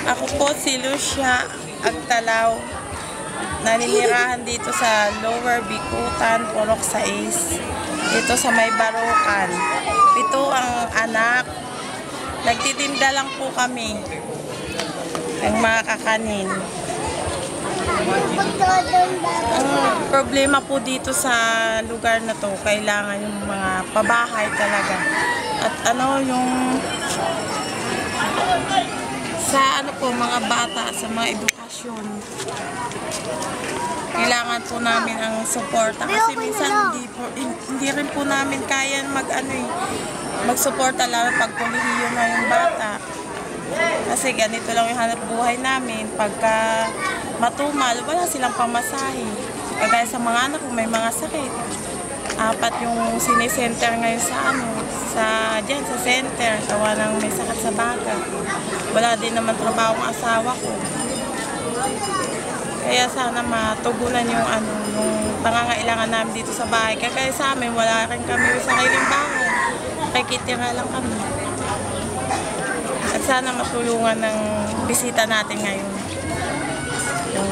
Ako po si Lucia Agtalaw. Naninirahan dito sa Lower Bikutan, Purok 6. Dito sa May Barukan. 7 ang anak. Nagtitinda lang po kami ng mga kakanin. Ang problema po dito sa lugar na to, kailangan yung mga pabahay talaga. At yung sa mga bata, sa mga edukasyon. Kailangan po namin ang suporta kasi minsan hindi rin po namin kaya magsuporta lalo pag kolehiyo na yung bata. Kasi ganito lang yung hanap buhay namin. Pagka matumal, wala silang pamasahe. Kagaya sa mga anak ko, may mga sakit. 4 yung sinicenter ngayon sa center. Gawa ng may sakit sa baga. Wala din naman trabaho ang asawa ko. Kaya sana matugunan yung pangangailangan namin dito sa bahay. Kaya sa amin, wala rin kami sa sariling bahay. Nakikitira lang kami. At sana matulungan ng bisita natin ngayon. Yung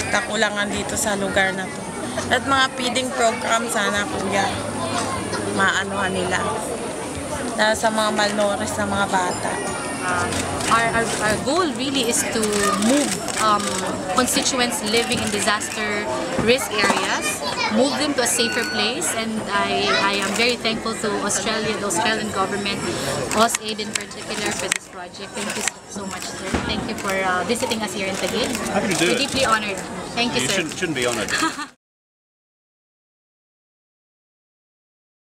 kakulangan dito sa lugar na to. At mga feeding program sana kuya, maanuhan nila. Dahil sa mga malnourished na mga bata. Our goal really is to move constituents living in disaster risk areas, move them to a safer place, and I am very thankful to Australia, the Australian government, AusAid in particular, for this project. Thank you so much, sir. Thank you for visiting us here in Taguig. Happy to do it. We're deeply honored. Thank you, sir. You shouldn't be honored.